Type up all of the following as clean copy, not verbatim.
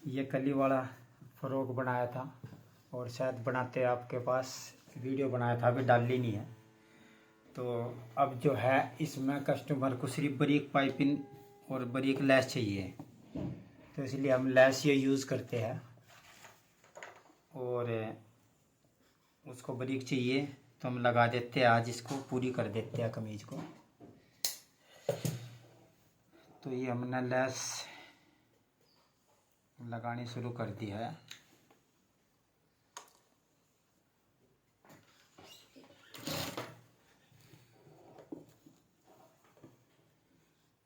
ये कली वाला फ़्रॉक बनाया था और शायद बनाते आपके पास वीडियो बनाया था, अभी डाली नहीं है। तो अब जो है इसमें कस्टमर को सिर्फ बारीक पाइपिंग और बारीक लैस चाहिए, तो इसलिए हम लैस ये यूज़ करते हैं। और उसको बारीक चाहिए तो हम लगा देते हैं, आज इसको पूरी कर देते हैं कमीज़ को। तो ये हमने लैस लगानी शुरू कर दी है।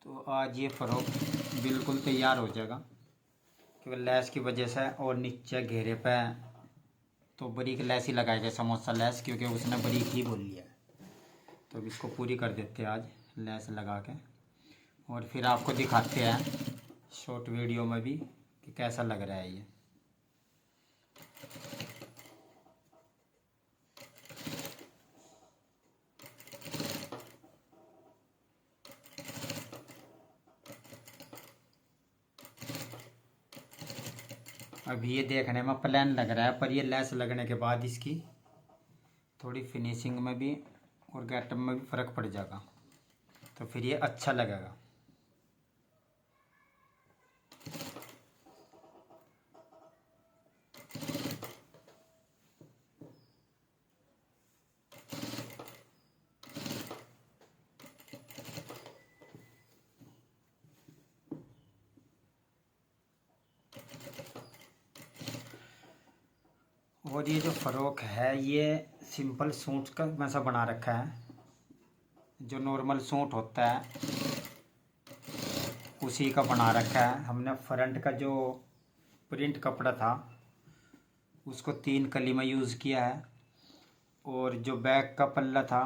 तो आज ये फ़्रॉक बिल्कुल तैयार हो जाएगा, क्योंकि लैस की वजह से। और नीचे घेरे पे तो बारीक लैस ही लगाएगा, समोसा लैस, क्योंकि उसने बारीक ही बोल लिया है। तो अब इसको पूरी कर देते हैं आज लैस लगा के, और फिर आपको दिखाते हैं शॉर्ट वीडियो में भी कि कैसा लग रहा है ये। अभी ये देखने में प्लेन लग रहा है, पर ये लैस लगने के बाद इसकी थोड़ी फिनिशिंग में भी और गेटअप में भी फ़र्क पड़ जाएगा, तो फिर ये अच्छा लगेगा। और ये जो फ़्रॉक है ये सिंपल सूट का वैसा बना रखा है, जो नॉर्मल सूट होता है उसी का बना रखा है। हमने फ्रंट का जो प्रिंट कपड़ा था उसको 3 कली में यूज़ किया है, और जो बैक का पल्ला था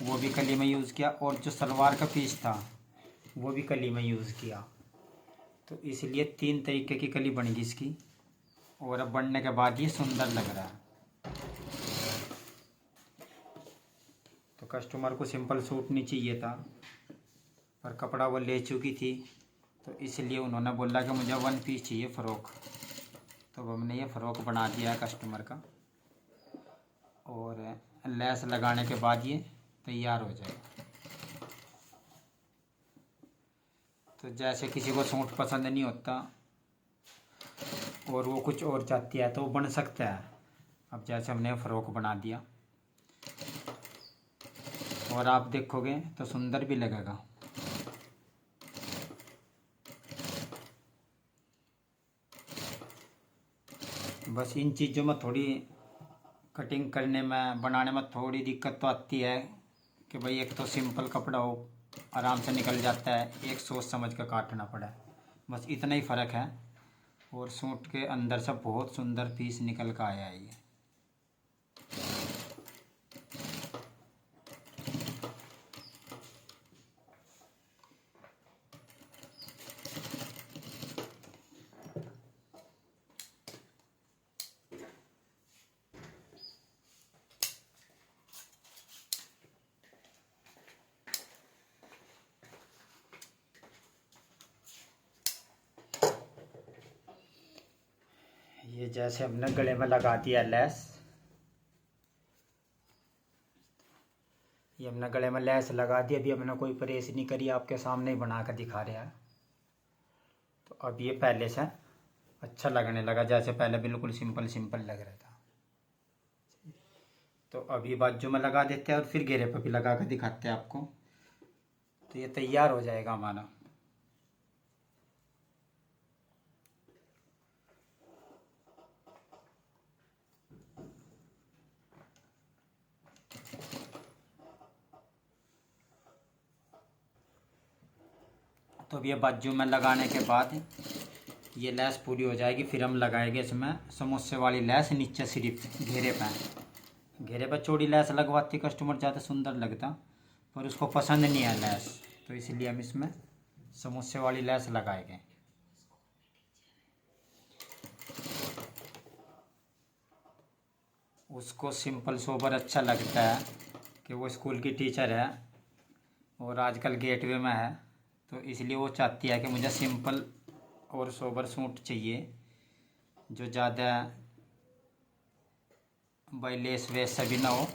वो भी कली में यूज़ किया, और जो सलवार का पीस था वो भी कली में यूज़ किया। तो इसलिए 3 तरीके की कली बन गई इसकी, और अब बनने के बाद ये सुंदर लग रहा है। तो कस्टमर को सिंपल सूट नहीं चाहिए था, पर कपड़ा वो ले चुकी थी, तो इसलिए उन्होंने बोला कि मुझे 1 पीस चाहिए फ़्रॉक। तो हमने ये फ़्रॉक बना दिया है कस्टमर का, और लैस लगाने के बाद ये तैयार हो जाएगा। तो जैसे किसी को सूट पसंद नहीं होता और वो कुछ और चाहती है तो वो बन सकता है। अब जैसे हमने फ़्रॉक बना दिया, और आप देखोगे तो सुंदर भी लगेगा। बस इन चीज़ों में थोड़ी कटिंग करने में, बनाने में थोड़ी दिक्कत तो आती है कि भाई एक तो सिंपल कपड़ा हो, आराम से निकल जाता है, एक सोच समझ कर काटना पड़ा, बस इतना ही फ़र्क है। और सूट के अंदर से बहुत सुंदर पीस निकल कर आया है ये। ये जैसे हमने गले में लगा दिया लैस, ये हमने गले में लैस लगा दी। अभी हमने कोई प्रेस नहीं करी, आपके सामने ही बना कर दिखा रहा है। तो अब ये पहले से अच्छा लगने लगा, जैसे पहले बिल्कुल सिंपल सिंपल लग रहा था। तो अभी बाजू में लगा देते हैं और फिर घेरे पर भी लगा कर दिखाते हैं आपको। तो ये तैयार हो जाएगा हमारा। तो अब ये बाजू में लगाने के बाद ये लैस पूरी हो जाएगी, फिर हम लगाएंगे इसमें समोसे वाली लैस नीचे सिर्फ घेरे पे। घेरे पे चौड़ी लैस लगवाती कस्टमर, ज़्यादा सुंदर लगता, पर उसको पसंद नहीं है लैस, तो इसलिए हम इसमें समोसे वाली लैस लगाएंगे। उसको सिंपल सोबर अच्छा लगता है कि वो स्कूल की टीचर है और आजकल गेटवे में है, तो इसलिए वो चाहती है कि मुझे सिंपल और सोबर सूट चाहिए, जो ज़्यादा भाई लेस वेस सभी ना हो,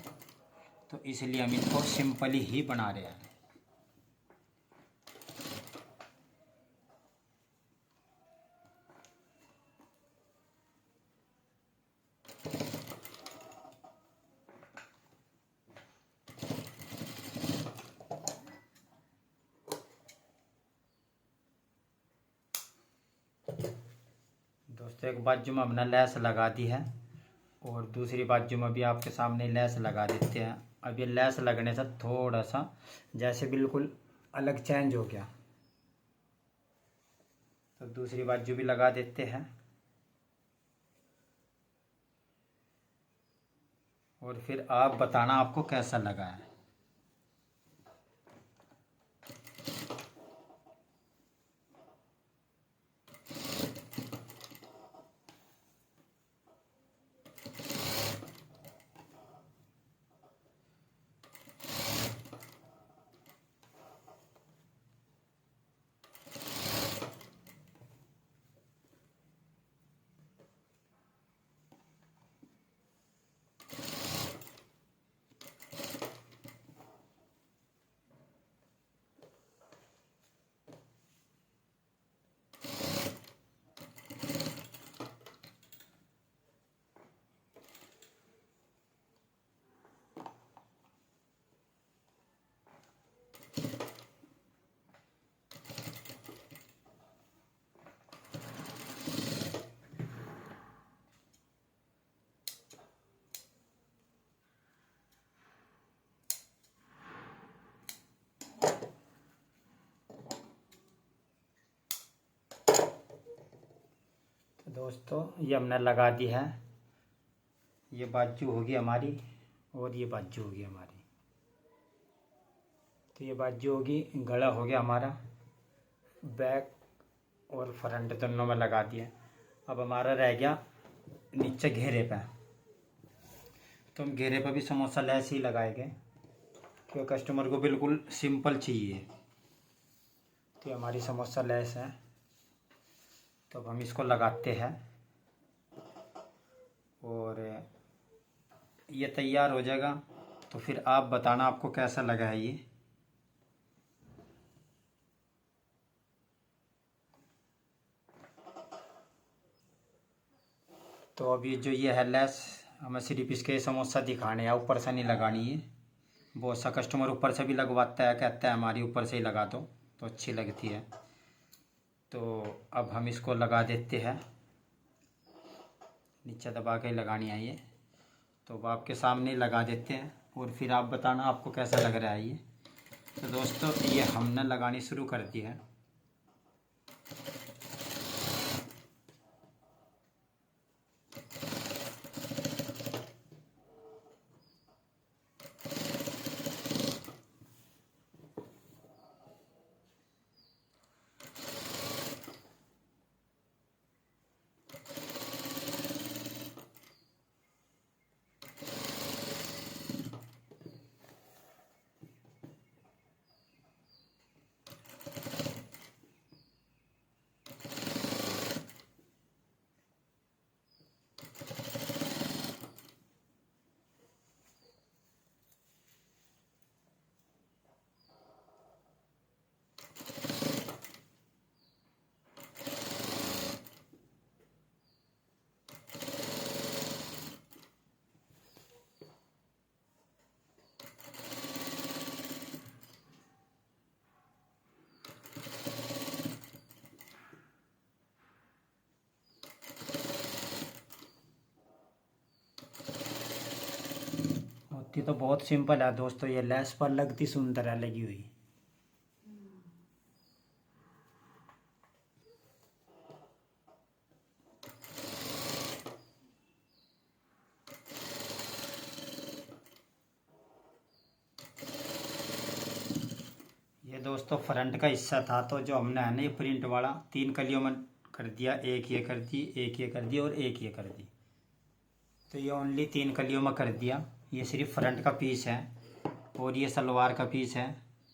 तो इसलिए हम इनको सिंपली ही बना रहे हैं। दोस्तों एक बाजू में हमने लेस लगा दी है और दूसरी बाजू में भी आपके सामने लेस लगा देते हैं। अब ये लेस लगने से थोड़ा सा जैसे बिल्कुल अलग चेंज हो गया, तो दूसरी बाजू भी लगा देते हैं और फिर आप बताना आपको कैसा लगा है। तो दोस्तों ये हमने लगा दी है। ये बाजू होगी हमारी और ये बाजू होगी हमारी। तो ये बाजू होगी, गला हो गया हमारा, बैक और फ्रंट दोनों में लगा दिया। अब हमारा रह गया नीचे घेरे पे। तो हम घेरे पे भी समोसा लेस ही लगाएंगे क्योंकि कस्टमर को बिल्कुल सिंपल चाहिए। तो ये हमारी समोसा लेस है, तो अब हम इसको लगाते हैं और ये तैयार हो जाएगा। तो फिर आप बताना आपको कैसा लगा है ये। तो अभी जो ये है लेस, हमें सिर्फ इसके समोसा दिखाने हैं, ऊपर से नहीं लगानी है। बहुत सा कस्टमर ऊपर से भी लगवाता है, कहता है हमारी ऊपर से ही लगा दो, तो अच्छी लगती है। तो अब हम इसको लगा देते हैं, नीचे दबा के लगानी है ये। तो अब आपके सामने लगा देते हैं और फिर आप बताना आपको कैसा लग रहा है ये। तो दोस्तों ये हमने लगानी शुरू कर दी है। होती तो बहुत सिंपल है दोस्तों, ये लेस पर लगती सुंदर है लगी हुई। ये दोस्तों फ्रंट का हिस्सा था, तो जो हमने है ना ये प्रिंट वाला 3 कलियों में कर दिया। एक ये कर दी, एक ये कर दी और एक ये कर दी। तो ये ओनली 3 कलियों में कर दिया। ये सिर्फ फ्रंट का पीस है और ये सलवार का पीस है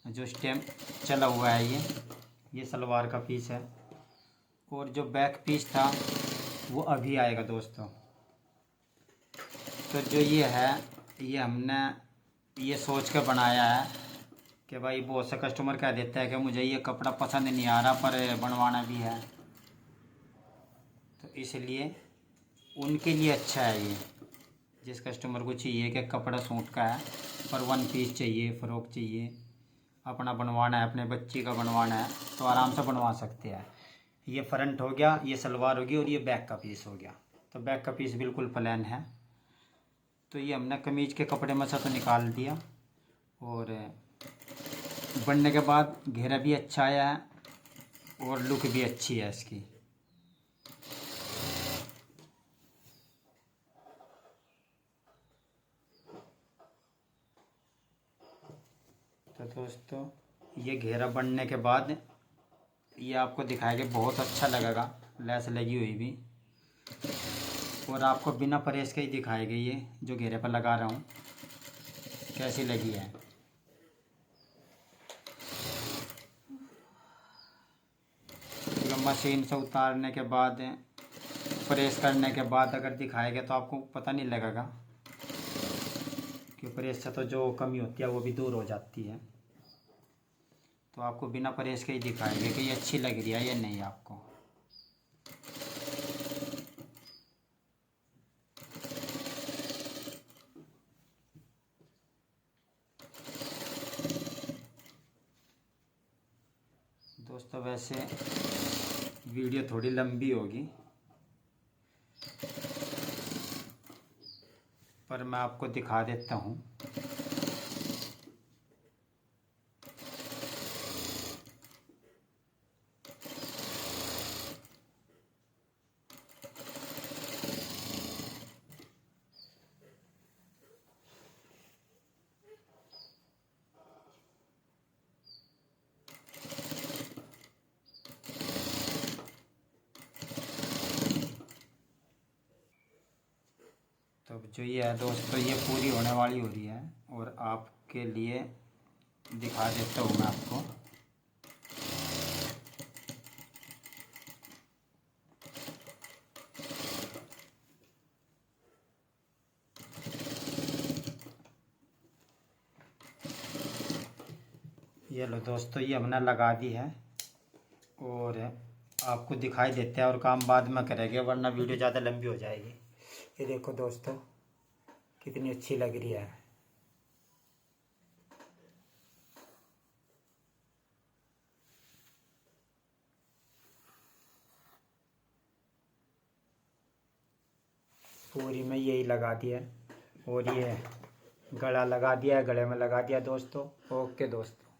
जो स्टेम चला हुआ है। ये सलवार का पीस है और जो बैक पीस था वो अभी आएगा दोस्तों। तो जो ये है, ये हमने ये सोच कर बनाया है कि भाई बहुत से कस्टमर कह देता है कि मुझे ये कपड़ा पसंद नहीं आ रहा पर बनवाना भी है, तो इसलिए उनके लिए अच्छा है ये। जिस कस्टमर को चाहिए कि कपड़ा सूट का है पर वन पीस चाहिए, फ़्रॉक चाहिए, अपना बनवाना है, अपने बच्चे का बनवाना है, तो आराम से बनवा सकते हैं। ये फ्रंट हो गया, ये सलवार होगी और ये बैक का पीस हो गया। तो बैक का पीस बिल्कुल प्लेन है। तो ये हमने कमीज के कपड़े में से तो निकाल दिया और बनने के बाद घेरा भी अच्छा आया है और लुक भी अच्छी है इसकी। तो दोस्तों ये घेरा बनने के बाद ये आपको दिखाएंगे, बहुत अच्छा लगेगा लेस लगी हुई भी, और आपको बिना परेश के ही दिखाएंगे ये जो घेरे पर लगा रहा हूँ कैसी लगी है। तो मशीन से उतारने के बाद, प्रेस करने के बाद अगर दिखाएंगे तो आपको पता नहीं लगेगा कि प्रेस से तो जो कमी होती है वो भी दूर हो जाती है। तो आपको बिना प्रेस के ही दिखाएंगे कि ये अच्छी लग रही है या नहीं आपको। दोस्तों वैसे वीडियो थोड़ी लंबी होगी पर मैं आपको दिखा देता हूँ। तो जो ये है दोस्तों, ये पूरी होने वाली हो रही है और आपके लिए दिखा देता हूँ मैं आपको। ये लो दोस्तों, ये हमने लगा दी है और आपको दिखाई देता है और काम बाद में करेंगे वरना वीडियो ज़्यादा लंबी हो जाएगी। ये देखो दोस्तों कितनी अच्छी लग रही है। पूरी में यही लगा दिया और ये गला लगा दिया है, गले में लगा दिया दोस्तों। ओके दोस्तों।